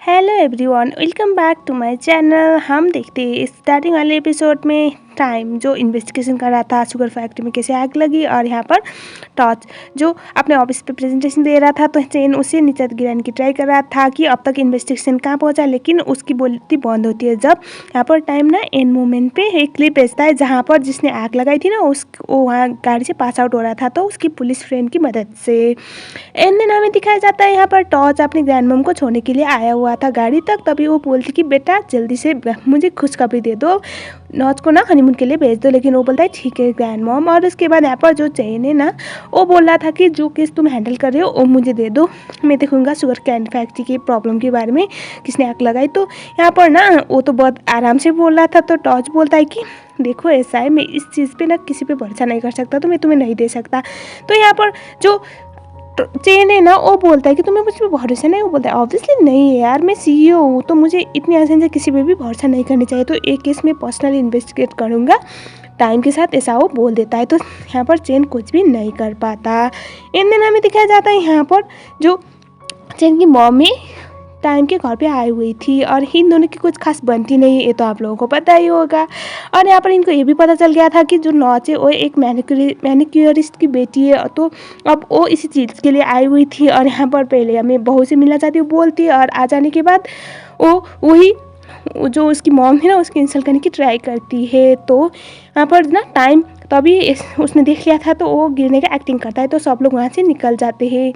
Hello everyone, welcome back to my channel. हम देखते हैं स्टार्टिंग वाले एपिसोड में टाइम जो इन्वेस्टिगेशन कर रहा था शुगर फैक्ट्री में कैसे आग लगी, और यहाँ पर टॉर्च जो अपने ऑफिस पे प्रेजेंटेशन दे रहा था तो चेन उसे नीचे गिराने की ट्राई कर रहा था कि अब तक इन्वेस्टिगेशन कहाँ पहुँचा, लेकिन उसकी बोलती बंद होती है जब यहाँ पर टाइम ना एंड मोमेंट पे एक क्लिप भेजता है जहाँ पर जिसने आग लगाई थी ना वो वहाँ गाड़ी से पास आउट हो रहा था तो उसकी पुलिस फ्रेंड की मदद से। एंड देन हमें दिखाया जाता है यहाँ पर टॉर्च अपनी ग्रैंड मम को छोड़ने के लिए आया हुआ था गाड़ी तक। तभी वो बोलती कि बेटा जल्दी से मुझे खुशखबरी दे दो, नॉज को ना हनीमून के लिए भेज दो। लेकिन वो बोलता है ठीक है ग्रैंड मॉम। और उसके बाद यहाँ पर जो चेन है ना वो बोल रहा था कि जो केस तुम हैंडल कर रहे हो वो मुझे दे दो, मैं देखूंगा शुगर कैन फैक्ट्री की प्रॉब्लम के बारे में किसने आग लगाई। तो यहाँ पर ना वो तो बहुत आराम से बोल रहा था तो टॉर्च बोलता है कि देखो ऐसा है, मैं इस चीज़ पे ना किसी पे भरोसा नहीं कर सकता तो मैं तुम्हें नहीं दे सकता। तो यहाँ पर जो चेन है ना वो बोलता है कि तुम्हें मुझ पर भरोसा नहीं। वो बोलता है ऑब्वियसली नहीं है यार, मैं सीईओ हूँ तो मुझे इतनी आसानी से किसी पे भी भरोसा नहीं करनी चाहिए, तो एक केस में पर्सनली इन्वेस्टिगेट करूँगा टाइम के साथ, ऐसा वो बोल देता है। तो यहाँ पर चेन कुछ भी नहीं कर पाता। इन दिन हमें दिखाया जाता है यहाँ पर जो चेन की मम्मी टाइम के घर पे आई हुई थी और इन दोनों की कुछ खास बनती नहीं, ये तो आप लोगों को पता ही होगा। और यहाँ पर इनको ये भी पता चल गया था कि जो नॉच है वो एक मैनिक्योरिस्ट की बेटी है, तो अब वो इसी चीज़ के लिए आई हुई थी। और यहाँ पर पहले हमें बहू से मिलना चाहती है बोलती है, और आ जाने के बाद वही जो उसकी मॉम है ना उसकी इंसल्ट करने की ट्राई करती है। तो यहाँ पर ना टाइम तभी उसने देख लिया था तो वो गिरने का एक्टिंग करता है, तो सब लोग वहाँ से निकल जाते हैं।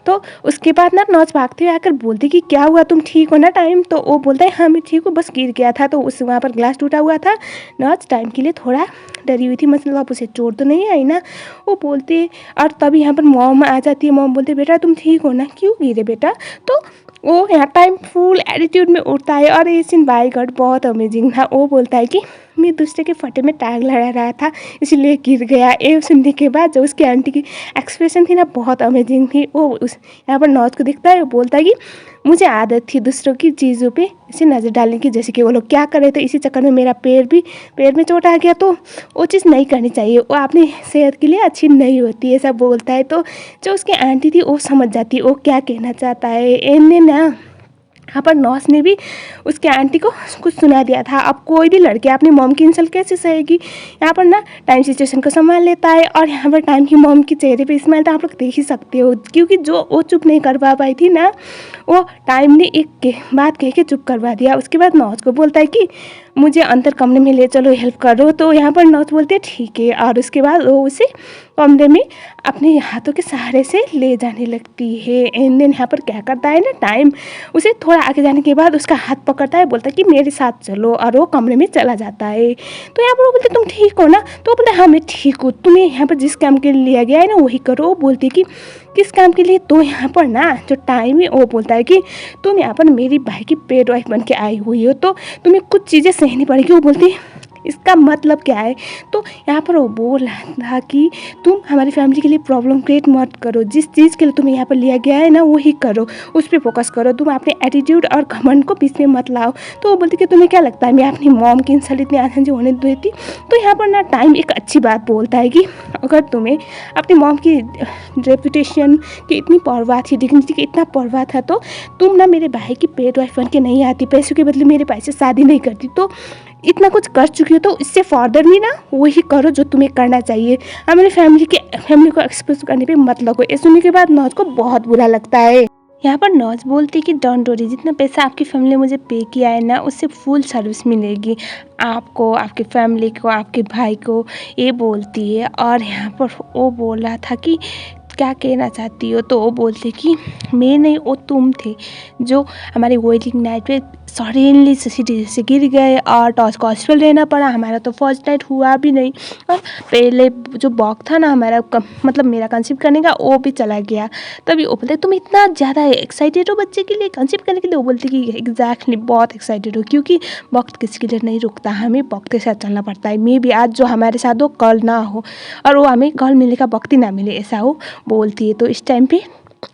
तो उसके बाद ना नॉच भागते हुए आकर बोलती कि क्या हुआ, तुम ठीक हो ना टाइम। तो वो बोलता है हाँ मैं ठीक हूँ, बस गिर गया था। तो उस वहाँ पर ग्लास टूटा हुआ था। नॉच टाइम के लिए थोड़ा डरी हुई थी, मतलब उसे चोट तो नहीं आई ना, वो बोलती। और तभी यहाँ पर मॉम आ जाती है। मॉम बोलते बेटा तुम ठीक हो ना, क्यों गिरे बेटा। तो वो यहाँ टाइम फुल एटीट्यूड में उठता है और ये सीन बाय गॉड बहुत अमेजिंग था। वो बोलता है कि मैं दूसरे के फटे में टैग लड़ा रहा था इसलिए गिर गया। ये सुनने के बाद जो उसकी आंटी की एक्सप्रेशन थी ना बहुत अमेजिंग थी। वो उस यहाँ पर नॉज को दिखता है, वो बोलता है कि मुझे आदत थी दूसरों की चीज़ों पे ऐसे नज़र डालने की, जैसे कि वो लोग क्या कर रहे थे, इसी चक्कर में मेरा पैर में चोट आ गया। तो वो चीज़ नहीं करनी चाहिए, वो अपनी सेहत के लिए अच्छी नहीं होती, ऐसा बोलता है। तो जो उसकी आंटी थी वो समझ जाती है वो क्या कहना चाहता है। इनने ना यहाँ पर नॉस ने भी उसके आंटी को कुछ सुना दिया था। अब कोई भी लड़के अपनी मॉम की इंसल्ट कैसे सहेगी। यहाँ पर ना टाइम सिचुएशन को संभाल लेता है, और यहाँ पर टाइम की मॉम के चेहरे पे स्माइल तो आप लोग देख ही सकते हो, क्योंकि जो वो चुप नहीं कर पा पाई थी ना वो टाइम ने एक बात कह के चुप करवा दिया। उसके बाद नॉज को बोलता है कि मुझे अंदर कमरे में ले चलो, हेल्प करो। तो यहाँ पर नॉज बोलते हैं ठीक है, और उसके बाद वो उसे कमरे में अपने हाथों के सहारे से ले जाने लगती है। एंड देन यहाँ पर क्या करता है ना टाइम उसे थोड़ा आगे जाने के बाद उसका हाथ पकड़ता है, बोलता है कि मेरे साथ चलो, और वो कमरे में चला जाता है। तो यहाँ पर वो बोलते तुम ठीक हो ना। तो वो बोलता है हाँ मैं ठीक हूँ, तुम्हें यहाँ पर जिस काम के लिए लिया गया है ना वही करो। वो बोलती है कि किस काम के लिए। तो यहाँ पर ना जो टाइम है वो बोलता है कि तुम यहाँ पर मेरी भाई की पेड वाइफ बन के आई हुई हो तो तुम्हें कुछ चीज़ें सहनी पड़ेगी। वो बोलती है इसका मतलब क्या है। तो यहाँ पर वो बोल रहा था कि तुम हमारी फैमिली के लिए प्रॉब्लम क्रिएट मत करो, जिस चीज़ के लिए तुम्हें यहाँ पर लिया गया है ना वही करो, उस पर फोकस करो, तुम अपने एटीट्यूड और घमंड को बीच में मत लाओ। तो वो बोलती कि तुम्हें क्या लगता है मैं अपनी मॉम की इंसल्ट इतनी आसानी से होने देती। तो यहाँ पर ना टाइम एक अच्छी बात बोलता है कि अगर तुम्हें अपनी मॉम की रेपुटेशन की इतनी परवाह थी, डिग्निटी की इतना परवाह था, तो तुम ना मेरे भाई की पेड वाइफ बन के नहीं आती, पैसों के बदले मेरे भाई से शादी नहीं करती। तो इतना कुछ कर चुकी हो तो इससे फर्दर भी ना वही करो जो तुम्हें करना चाहिए, हमारी फैमिली को एक्सपोज करने पे मत लगो। ये सुनने के बाद नॉज को बहुत बुरा लगता है। यहाँ पर नॉज बोलती कि डोंट वरी, जितना पैसा आपकी फैमिली मुझे पे किया है ना उससे फुल सर्विस मिलेगी आपको, आपकी फैमिली को, आपके भाई को, ये बोलती है। और यहाँ पर वो बोल रहा था कि क्या कहना चाहती हो। तो वो बोलते कि मैं नहीं वो तुम थे जो हमारी वेडिंग नाइट पे सडनली सीढ़ी से गिर गए और टॉस को हॉस्पिटल रहना पड़ा। हमारा तो फर्स्ट नाइट हुआ भी नहीं, और पहले जो बॉक था ना हमारा मतलब मेरा कंसीव करने का वो भी चला गया। तभी वो बोलते तुम इतना ज़्यादा एक्साइटेड हो बच्चे के लिए, कंसीव करने के लिए। वो बोलती कि एग्जैक्टली बहुत एक्साइटेड हो, क्योंकि वक्त किसी के लिए नहीं रुकता, हमें वक्त के साथ चलना पड़ता है। मे भी आज जो हमारे साथ हो कल ना हो, और वो हमें कल मिलने का वक्त ही ना मिले, ऐसा हो बोलती है। तो इस टाइम पे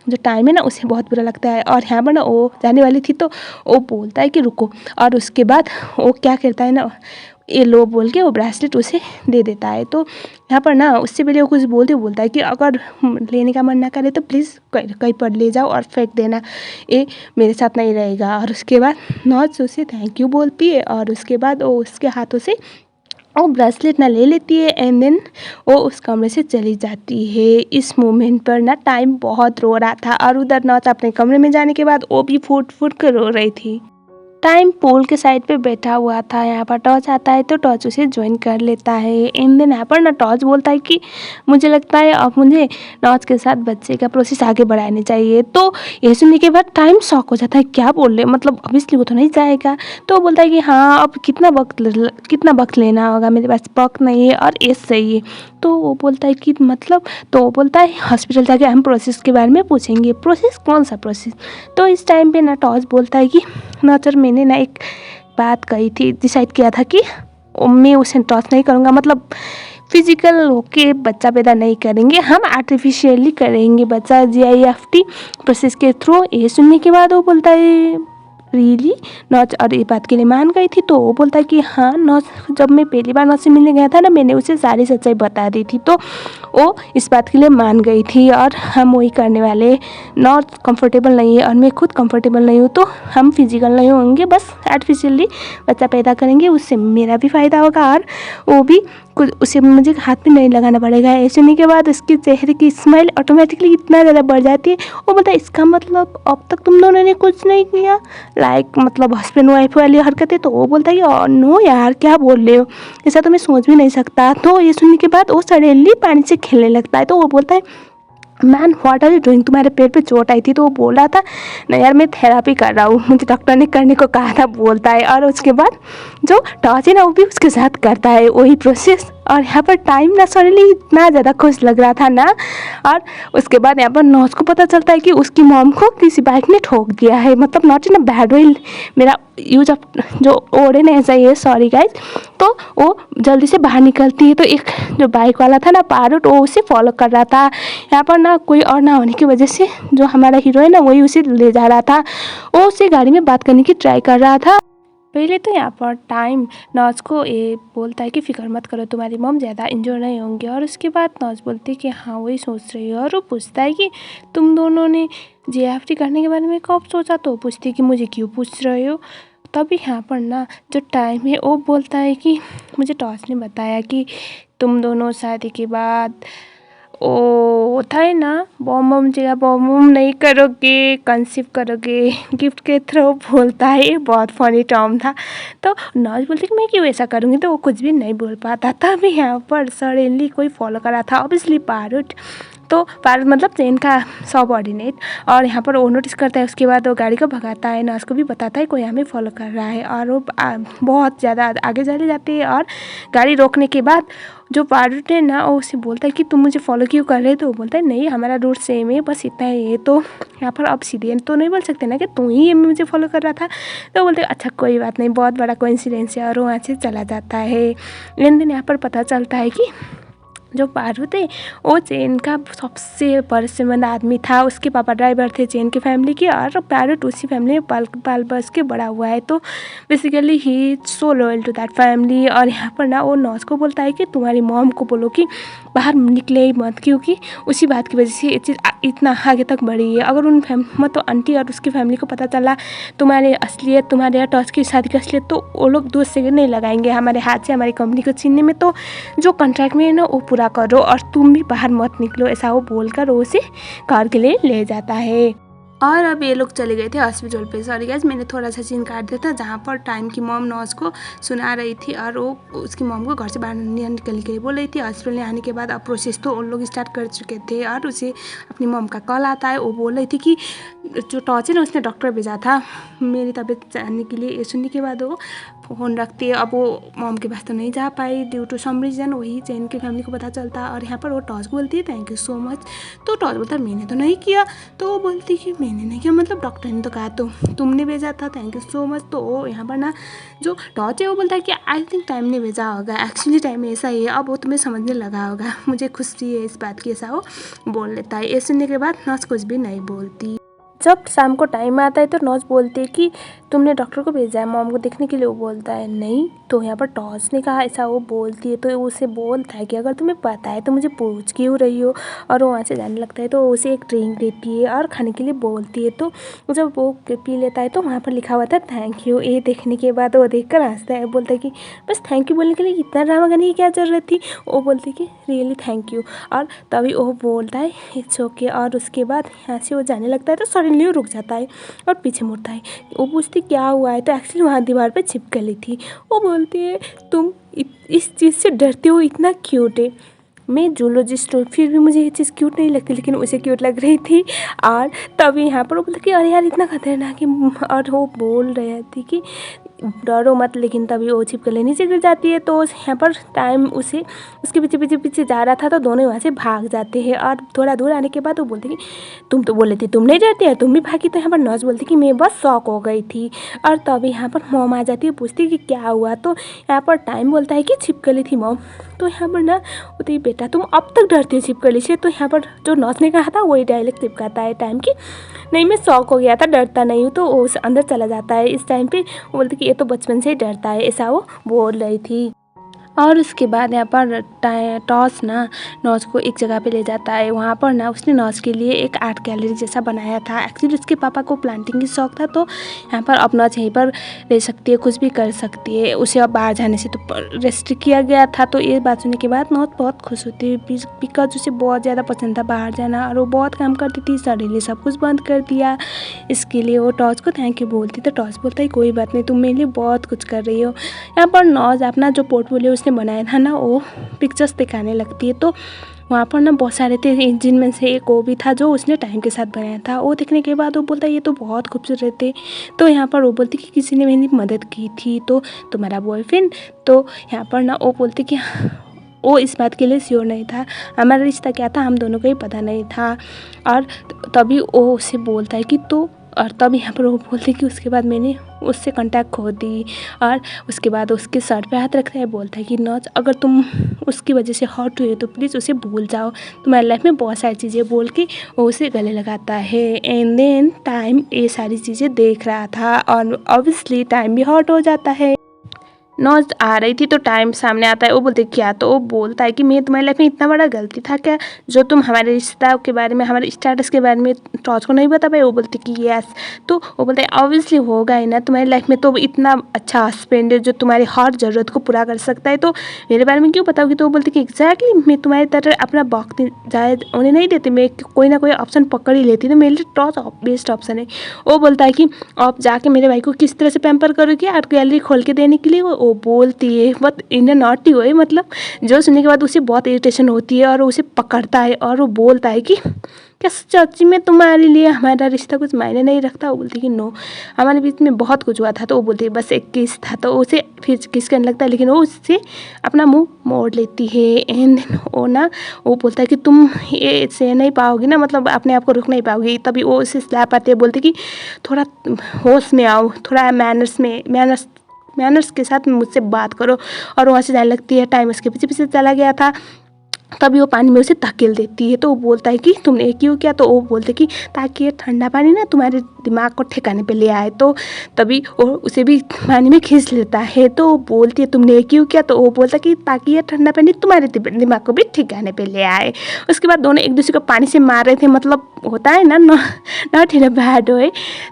जो टाइम है ना उसे बहुत बुरा लगता है। और यहाँ पर ना वो जाने वाली थी तो वो बोलता है कि रुको, और उसके बाद वो क्या करता है ना ये लो बोल के वो ब्रेसलेट उसे दे देता है। तो यहाँ पर ना उससे पहले वो कुछ बोलता है कि अगर लेने का मन ना करे तो प्लीज़ कहीं पर ले जाओ और फेंक देना, ये मेरे साथ नहीं रहेगा। और उसके बाद नॉच उसे थैंक यू बोलती है और उसके बाद वो उसके हाथों से वो ब्रेसलेट ना ले लेती है एंड देन वो उस कमरे से चली जाती है। इस मोमेंट पर ना टाइम बहुत रो रहा था और उधर नॉच अपने कमरे में जाने के बाद वो भी फूट फूट कर रो रही थी। टाइम पूल के साइड पे बैठा हुआ था। यहाँ पर टॉर्च आता है तो टॉर्च उसे ज्वाइन कर लेता है। इन दिन यहाँ पर ना टॉर्च बोलता है कि मुझे लगता है अब मुझे नॉच के साथ बच्चे का प्रोसेस आगे बढ़ाने चाहिए। तो ये सुनने के बाद टाइम शॉक हो जाता है, क्या बोल रहे, मतलब ऑब्वियसली वो तो नहीं जाएगा। तो वो बोलता है कि हाँ अब कितना वक्त लेना होगा, मेरे पास वक्त नहीं है और एज सही है। तो वो बोलता है कि मतलब, तो वो बोलता है हॉस्पिटल जाके हम प्रोसेस के बारे में पूछेंगे। प्रोसेस, कौन सा प्रोसेस? तो इस टाइम पे ना टॉर्च बोलता है कि नॉचर मैंने ना एक बात कही थी, डिसाइड किया था कि मैं उसे टॉर्च नहीं करूँगा, मतलब फिजिकल होके बच्चा पैदा नहीं करेंगे, हम आर्टिफिशियली करेंगे बच्चा GIFT प्रोसेस के थ्रू। ये सुनने के बाद वो बोलता है रियली नॉच, और ये बात के लिए मान गई थी। तो वो बोलता है कि हाँ नॉच, जब मैं पहली बार नॉच से मिलने गया था ना, मैंने उसे सारी सच्चाई बता दी थी, तो वो इस बात के लिए मान गई थी और हम वही करने वाले। नॉच कंफर्टेबल नहीं है और मैं खुद कंफर्टेबल नहीं हूँ, तो हम फिजिकल नहीं होंगे, बस आर्टिफिशियली बच्चा पैदा करेंगे, उससे मेरा भी फ़ायदा होगा और वो भी कुछ, उसे मुझे हाथ में नहीं लगाना पड़ेगा। ऐसे सुनने के बाद उसके चेहरे की स्माइल ऑटोमेटिकली इतना ज़्यादा बढ़ जाती है। वो बोलता है इसका मतलब अब तक तुम दोनों ने कुछ नहीं किया, लाइक मतलब हस्बैंड वाइफ वाली हरकतें। तो वो बोलता है कि नो यार क्या बोल रहे हो, ऐसा तो मैं सोच भी नहीं सकता। तो ये सुनने के बाद वो सडनली पानी से खेलने लगता है। तो वो बोलता है man what are you doing, तुम्हारे पेट पे चोट आई थी। तो वो बोला था नहीं यार मैं थेरापी कर रहा हूँ, मुझे डॉक्टर ने करने को कहा था, बोलता है। और उसके बाद जो टॉर्च है ना वो भी उसके साथ करता है वही प्रोसेस। और यहाँ पर टाइम ना सडनली इतना ज़्यादा खुश लग रहा था ना। और उसके बाद यहाँ पर नॉच को पता चलता है कि उसकी मॉम को किसी बाइक ने ठोक दिया है, मतलब नॉच ना बैड वे, मेरा यूज ऑफ जो ओडे नहीं ऐसा ही है, सॉरी गाइज। तो वो जल्दी से बाहर निकलती है तो एक जो बाइक वाला था ना पारुट, वो उसे फॉलो कर रहा था। यहाँ पर ना कोई और ना होने की वजह से जो हमारा हीरो है ना वही उसे ले जा रहा था। वो उससे गाड़ी में बात करने की ट्राई कर रहा था। पहले तो यहाँ पर टाइम नॉच को ये बोलता है कि फिक्र मत करो, तुम्हारी मॉम ज़्यादा इंजोर नहीं होंगे। और उसके बाद नॉच बोलती है कि हाँ वही सोच रही हो। और वो पूछता है कि तुम दोनों ने GIFT करने के बारे में कब सोचा? तो पूछती है कि मुझे क्यों पूछ रहे हो? तभी यहाँ पर ना जो टाइम है वो बोलता है कि मुझे टॉर्च ने बताया कि तुम दोनों शादी के बाद ओ था ही ना बॉम जगह बॉम नहीं करोगे, कंसीव करोगे गिफ्ट के थ्रू, बोलता है। ये बहुत फनी टर्म था। तो नॉच बोलती कि मैं क्यों ऐसा करूँगी, तो वो कुछ भी नहीं बोल पाता। तभी यहाँ पर सडनली कोई फॉलो कर रहा था, ऑब्वियसली पारुट। तो पारुट मतलब चेन का सबऑर्डिनेट। और यहाँ पर वो नोटिस करता है, उसके बाद वो गाड़ी को भगाता है, नॉच को भी बताता है कोई हमें फॉलो कर रहा है। और वो बहुत ज़्यादा आगे चले जाती है और गाड़ी रोकने के बाद जो पारुट है ना वो उसे बोलता है कि तुम मुझे फॉलो क्यों कर रहे हो? तो वो बोलता है नहीं हमारा रूट सेम है, बस इतना ही है। तो यहाँ पर अब सीधे तो नहीं बोल सकते ना कि तू ही मुझे फॉलो कर रहा था। तो बोलते अच्छा कोई बात नहीं, बहुत बड़ा कोइंसिडेंस है, और वो वहाँ से चला जाता है। लेकिन दिन यहाँ पर पता चलता है कि जो पारुट है वो चेन का सबसे भरोसेमंद आदमी था। उसके पापा ड्राइवर थे चेन की फैमिली के, और पारुट उसी फैमिली में पाल बस के बड़ा हुआ है। तो basically he so loyal to that family. और यहाँ पर ना वो नॉच को बोलता है कि तुम्हारी मॉम को बोलो कि बाहर निकले ही मत, क्योंकि उसी बात की वजह से ये चीज़ इतना आगे तक बढ़ी है। अगर उन मतलब आंटी और उसकी फैमिली को पता चला तुम्हारे असलियत, तुम्हारे यहाँ टॉर्च की शादी की असलियत, तो वो लोग 2 सेकंड नहीं लगाएंगे हमारे हाथ से हमारी कंपनी को छीनने में। तो जो कॉन्ट्रैक्ट में है ना वो पूरा करो और तुम भी बाहर मत निकलो, ऐसा वो बोलकर वो उसे कार के लिए ले जाता है। और अब ये लोग चले गए थे हॉस्पिटल पे। सॉरी गाइस मैंने थोड़ा सा सीन काट दिया था जहाँ पर टाइम की मॉम नॉच को सुना रही थी और वो उसकी मॉम को घर से बाहर निकल के बोल रही थी। हॉस्पिटल में आने के बाद अब प्रोसेस तो उन लोग स्टार्ट कर चुके थे और उसे अपनी मॉम का कॉल आता है। वो बोल रही थी कि जो टॉर्च है ना उसने डॉक्टर भेजा था मेरी तबीयत जानने के लिए। ये सुनने के बाद वो फ़ोन रखती है। अब वो मॉम के पास तो नहीं जा पाई ड्यू टू सम रीज़न, वही चैन की फैमिली को पता चलता। और यहाँ पर वो टॉर्च बोलती है थैंक यू सो मच। तो टॉर्च बोलता है मैंने तो नहीं किया। तो वो बोलती कि मैंने नहीं किया मतलब डॉक्टर ने तो कहा, तो तुमने भेजा था, थैंक यू सो मच। तो वो यहाँ पर ना जो टॉर्च है वो बोलता है कि आई थिंक टाइम ने भेजा होगा, एक्चुअली टाइम ऐसा ही है, अब वो तुम्हें समझने लगा होगा, मुझे खुशी है इस बात की, ऐसा वो बोल लेता है। ये सुनने के बाद नॉच कुछ भी नहीं बोलती। जब शाम को टाइम आता है तो नॉज बोलती है कि तुमने डॉक्टर को भेजा है मॉम को देखने के लिए। वो बोलता है नहीं। तो यहाँ पर टॉस ने कहा ऐसा। वो बोलती है तो उसे बोलता है कि अगर तुम्हें पता है तो मुझे पूछ क्यों रही हो। और वो वहाँ से जाने लगता है तो उसे एक ड्रिंक देती है और खाने के लिए बोलती है। तो जब वो पी लेता है तो वहाँ पर लिखा हुआ था थैंक यू। ये देखने के बाद वो देख कर हंसता है। बोलता है कि बस थैंक यू बोलने के लिए इतना ड्रामा करने की क्या ज़रूरत थी। वो बोलती है कि रियली थैंक यू। और तभी वो बोलता है इट्स ओके। और उसके बाद यहाँ से वो जाने लगता है तो सडनली वो रुक जाता है और पीछे मुड़ता है। वो पूछती क्या हुआ है तो एक्चुअली वहाँ दीवार पे चिपकली थी। वो बोलती है तुम इस चीज़ से डरते हो, इतना क्यूट है। मैं जूलॉजिस्ट हूँ फिर भी मुझे ये चीज़ क्यूट नहीं लगती, लेकिन उसे क्यूट लग रही थी। और तभी यहाँ पर वो बोलती कि अरे यार इतना खतरनाक है। और वो बोल रही थी कि डरो मत, लेकिन तभी वो छिपकली नीचे गिर जाती है। तो यहाँ पर टाइम उसे उसके पीछे पीछे पीछे जा रहा था तो दोनों वहाँ से भाग जाते हैं। और थोड़ा दूर आने के बाद वो बोलती कि तुम तो बोले थे तुम नहीं डरती है, तुम भी भागी। तो यहाँ पर नॉज बोलती कि मैं बस शॉक हो गई थी। और तभी यहाँ पर मॉम आ जाती है, पूछती है कि क्या हुआ। तो यहाँ पर टाइम बोलता है कि छिपकली थी मॉम। तो यहाँ पर ना बोलती है बेटा तुम अब तक डरती हो छिपकली से। तो यहाँ पर जो नॉज ने कहा था वही डायलॉग चिपकाता है टाइम की, नहीं मैं शॉक हो गया था, डरता नहीं हूँ। तो वो उस अंदर चला जाता है। इस टाइम पे वो बोलती कि ये तो बचपन से ही डरता है, ऐसा वो बोल रही थी। और उसके बाद यहाँ पर टॉस ना नॉज को एक जगह पे ले जाता है। वहाँ पर ना उसने नॉज के लिए एक आर्ट गैलरी जैसा बनाया था। एक्चुअली उसके पापा को प्लांटिंग की शौक था, तो यहाँ पर अब नॉज यहीं पर रह सकती है, कुछ भी कर सकती है। उसे अब बाहर जाने से तो रेस्ट्रिक्ट किया गया था। तो ये बात सुनने के बाद नॉज बहुत खुश होती है, बिकॉज उसे बहुत ज़्यादा पसंद था बाहर जाना और वो बहुत काम करती थी। सडनली सब कुछ बंद कर दिया। इसके लिए वो टॉस को थैंक यू बोलती। तो टॉस बोलता है कोई बात नहीं, तुम मेरे लिए बहुत कुछ कर रही हो। यहाँ पर नॉज अपना जो पोर्टफोलियो उसने बनाया था ना वो पिक्चर्स दिखाने लगती है। तो वहाँ पर ना बहुत सारे थे, जिनमें से एक वो भी था जो उसने टाइम के साथ बनाया था। वो देखने के बाद वो बोलता है ये तो बहुत खूबसूरत थे। तो यहाँ पर वो बोलती कि किसी ने मेरी मदद की थी, तो तुम्हारा बॉयफ्रेंड। तो यहाँ पर ना वो बोलती कि वो इस बात के लिए श्योर नहीं था, हमारा रिश्ता क्या था हम दोनों को ही पता नहीं था। और तभी वो उसे बोलता है कि तो, और तब यहाँ पर वो बोलते कि उसके बाद मैंने उससे कांटेक्ट खो दी। और उसके बाद उसके सर पे हाथ रखता है, बोलता है कि नॉज अगर तुम उसकी वजह से हर्ट हुए तो प्लीज़ उसे भूल जाओ, तुम्हारी लाइफ में बहुत सारी चीज़ें बोल के वो उसे गले लगाता है। एंड देन टाइम ये सारी चीज़ें देख रहा था और ऑब्वियसली टाइम भी हर्ट हो जाता है। नॉज आ रही थी तो टाइम सामने आता है। वो बोलते क्या, तो वो बोलता है कि मैं तुम्हारी लाइफ में इतना बड़ा गलती था क्या जो तुम हमारे रिश्ता के बारे में, हमारे स्टेटस के बारे में टॉस को नहीं बता पाए। वो बोलते कि यस। तो वो बोलते हैं ऑब्वियसली होगा ही ना, तुम्हारी लाइफ में तो इतना अच्छा हस्बैंड है जो तुम्हारी हर ज़रूरत को पूरा कर सकता है, तो मेरे बारे में क्यों बताओगी। तो वो बोलते कि एग्जैक्टली मैं तुम्हारी तरह अपना वक्त जायज़ उन्हें नहीं देती, मैं कोई ना कोई ऑप्शन पकड़ ही लेती, तो मेरे लिए टॉस बेस्ट ऑप्शन है। वो बोलता है कि आप जाके मेरे भाई को किस तरह से पैम्पर करोगे आर्ट गैलरी खोल के देने के लिए। वो बोलती है बहुत इन नॉटी हुए, मतलब जो सुनने के बाद उसे बहुत इरिटेशन होती है और उसे पकड़ता है और वो बोलता है कि क्या सच्ची में तुम्हारे लिए हमारा रिश्ता कुछ मायने नहीं रखता। वो बोलती कि नो, हमारे बीच में बहुत कुछ हुआ था। तो वो बोलती है बस एक किस था। तो उसे फिर किस करने लगता है, लेकिन वो उससे अपना मुंह मोड़ लेती है। एंड वो ना वो बोलता है कि तुम ये से नहीं पाओगी ना, मतलब अपने आप को रुक नहीं पाओगी। तभी वो उसे स्लैप आती है, बोलती कि थोड़ा होश में आओ, थोड़ा मैनर्स के साथ मुझसे बात करो। और वहाँ से जाने लगती है। टाइम उसके पीछे पीछे चला गया था। तभी वो पानी में उसे धकेल देती है। तो वो बोलता है कि तुमने ये क्यों किया। तो वो बोलते कि ताकि ये ठंडा पानी ना तुम्हारे दिमाग को ठिकाने पे ले आए। तो तभी वो उसे भी पानी में खींच लेता है। तो वो बोलती है तुमने ये क्यों किया। तो वो बोलता कि ताकि ये ठंडा पानी तुम्हारे दिमाग को भी ठिकाने पे ले आए। उसके बाद दोनों एक दूसरे को पानी से मार रहे थे, मतलब होता है ना not in a bad way.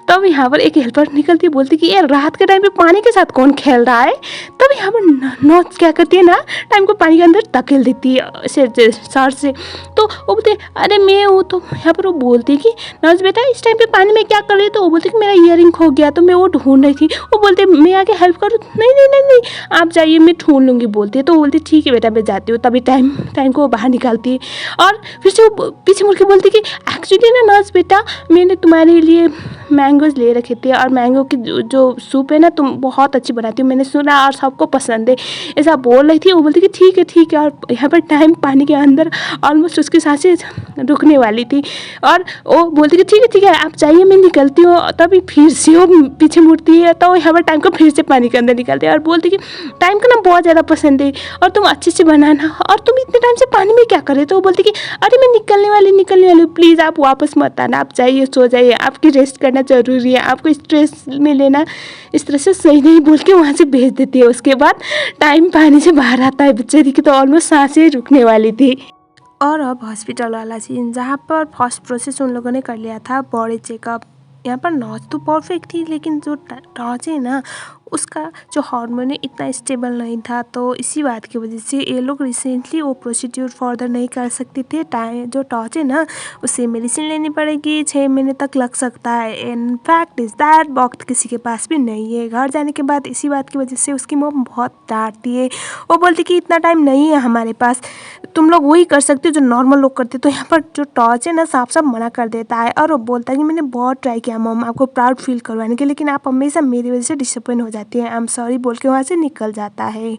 तब यहाँ पर एक हेल्पर निकलती है, बोलती कि यार रात के टाइम पे पानी के साथ कौन खेल रहा है। तब यहाँ पर नॉच क्या करती है ना, टाइम को पानी के अंदर धकेल देती है सर से। तो वो बोलते अरे मैं हूँ। तो यहाँ पर वो बोलती है कि नॉच बेटा इस टाइम पे पानी में क्या कर रही है। तो वो बोलती कि मेरा ईयरिंग खो गया, तो मैं वो ढूंढ रही थी। वो बोलते मैं आके हेल्प करूँ। नहीं नहीं नहीं नहीं आप जाइए, मैं ढूंढ लूँगी बोलती है। तो वो बोलती ठीक है बेटा मैं जाती हूँ। तभी टाइम को बाहर निकालती है और फिर से वो पीछे मुड़ के बोलती कि एक्चुअली ना नॉच बेटा मैंने तुम्हारे लिए मैंगोज ले रखे थे और मैंगो की जो सूप है ना तुम बहुत अच्छी बनाती हो, मैंने सुना और सबको पसंद है, ऐसा बोल रही थी। वो बोलती कि ठीक है। और यहाँ पर टाइम पानी के अंदर ऑलमोस्ट उसकी सांसें रुकने वाली थी और वो बोलती कि ठीक है आप जाइए मैं निकलती करती हूँ तभी फिर से वो पीछे मुड़ती है, तो यहाँ पर टाइम को फिर से पानी के अंदर निकालती है और बोलती कि टाइम को ना बहुत ज़्यादा पसंद है और तुम अच्छे से बनाना, और तुम इतने टाइम से पानी में क्या कर रहे? तो वो बोलती कि अरे मैं निकलने वाली हूँ, प्लीज़ आप वापस मत आना, आप जाइए, सो जाइए, आपकी रेस्ट करना ज़रूरी है, आपको स्ट्रेस में लेना इस तरह से सही नहीं, बोल के वहाँ से भेज देती है। उसके बाद टाइम पानी से बाहर आता है, बेचारी की तो ऑलमोस्ट सांसें रुकने वाली थी। और अब हॉस्पिटल वाला सीन, जहाँ पर फर्स्ट प्रोसेस उन लोगों ने कर लिया था बॉडी चेकअप। यहाँ पर नॉच तो परफेक्ट थी, लेकिन जो टॉच है ना, उसका जो हार्मोन है इतना स्टेबल नहीं था, तो इसी बात की वजह से ये लोग रिसेंटली वो प्रोसीड्यूर फर्दर नहीं कर सकते थे। टाइम जो टॉच है ना, उसे मेडिसिन लेनी पड़ेगी, 6 महीने तक लग सकता है। इनफैक्ट इस दैट वक्त किसी के पास भी नहीं है। घर जाने के बाद इसी बात की वजह से उसकी मॉम बहुत डांटती है। वो बोलती कि इतना टाइम नहीं है हमारे पास, तुम लोग वही कर सकते हो जो नॉर्मल लोग करते। तो यहाँ पर जो टॉच है ना, साफ साफ मना कर देता है और वो बोलता है कि मैंने बहुत ट्राई किया मॉम आपको प्राउड फील करवाने के, लेकिन आप हमेशा मेरी वजह से डिसअपॉइंट हो जाती है, आई एम सॉरी बोल के वहाँ से निकल जाता है।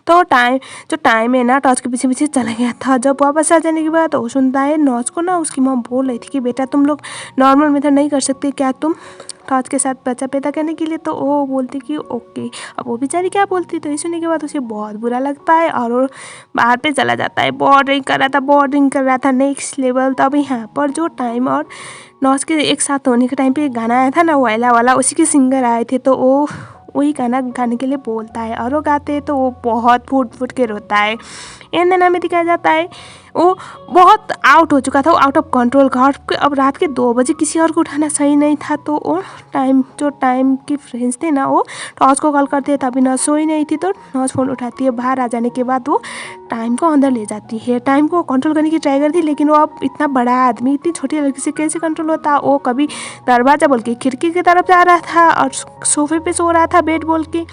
तो टाइम है ना, टॉच के पीछे पीछे चला गया था। जब वापस आ जाने के बाद वो सुनता है नॉच को ना उसकी मॉम बोल रही थी कि बेटा तुम लोग नॉर्मल मेथड नहीं कर सकते क्या तुम टॉच के साथ बच्चा पैदा करने के लिए? तो वो बोलती कि ओके। अब वो बेचारी क्या बोलती, तो ये सुनने के बाद उसे बहुत बुरा लगता है और वो बाहर पे चला जाता है। बहुत ड्रिंक कर रहा था नेक्स्ट लेवल। तब यहाँ पर जो टाइम और नॉच के एक साथ होने के टाइम पे एक गाना आया था ना, वायला वाला, उसी के सिंगर आए थे, तो वो वही गाना गाने के लिए बोलता है और वो गाते हैं तो वो बहुत फूट के रोता है। एंड देन हमें दिखाया जाता है वो बहुत आउट हो चुका था, वो आउट ऑफ कंट्रोल। घर अब रात के 2 बजे किसी और को उठाना सही नहीं था, तो वो टाइम की फ्रेंड्स थे ना, वो टॉर्च को कॉल करते हैं, तभी नॉच सोई नहीं थी, तो नॉच फ़ोन उठाती है। बाहर आ जाने के बाद वो टाइम को अंदर ले जाती है। टाइम को कंट्रोल करने की ट्राई करती, लेकिन वो अब इतना बड़ा आदमी इतनी छोटी लड़की से कैसे कंट्रोल होता? वो कभी दरवाज़ा बोल के खिड़की की तरफ जा रहा था और सोफे पे सो रहा था बेड बोल के,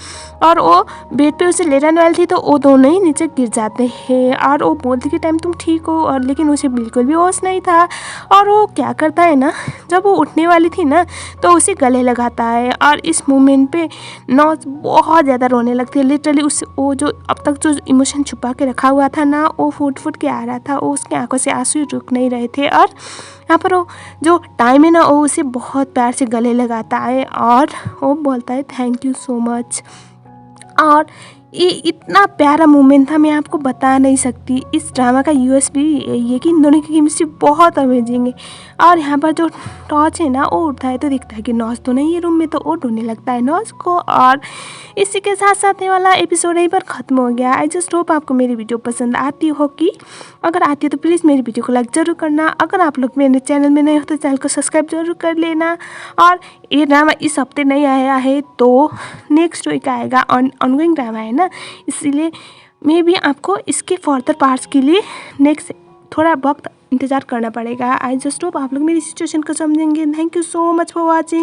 और वो बेड पे उसे ले जाने वाली थी, तो वो दोनों ही नीचे गिर जाते हैं। और वो बोलती कि टाइम तुम ठीक हो, और लेकिन उसे बिल्कुल भी होश नहीं था। और वो क्या करता है ना, जब वो उठने वाली थी ना, तो उसे गले लगाता है और इस मोमेंट पे नॉच बहुत ज़्यादा रोने लगती है। लिटरली उस वो जो अब तक जो इमोशन छुपा के रखा हुआ था ना, वो फूट के आ रहा था। वो उसकी आंखों से आंसू रुक नहीं रहे थे। और यहाँ पर वो जो टाइम है ना, वो उसे बहुत प्यार से गले लगाता है और वो बोलता है थैंक यू सो मच। और ये इतना प्यारा मोमेंट था, मैं आपको बता नहीं सकती। इस ड्रामा का यूएसपी ये कि इन दोनों की केमिस्ट्री बहुत अमेजिंग है। और यहाँ पर जो टॉर्च है ना, वो उठता है तो दिखता है कि नॉच तो नहीं है रूम में, तो वो ढूंढने लगता है नॉच को। और इसी के साथ साथ ये वाला एपिसोड यहीं पर ख़त्म हो गया। आई जस्ट होप आपको मेरी वीडियो पसंद आती होगी। अगर आती है तो प्लीज़ मेरी वीडियो को लाइक ज़रूर करना। अगर आप लोग मेरे चैनल में नए हो तो चैनल को सब्सक्राइब जरूर कर लेना। और ये ड्रामा इस हफ्ते नहीं आया है तो नेक्स्ट वीक आएगा, ऑनगोइंग ड्रामा है ना, इसीलिए मे बी आपको इसके फर्दर पार्ट्स के लिए नेक्स्ट थोड़ा वक्त इंतज़ार करना पड़ेगा। आई जस्ट होप आप लोग मेरी सिचुएशन को समझेंगे। Thank you so much for watching.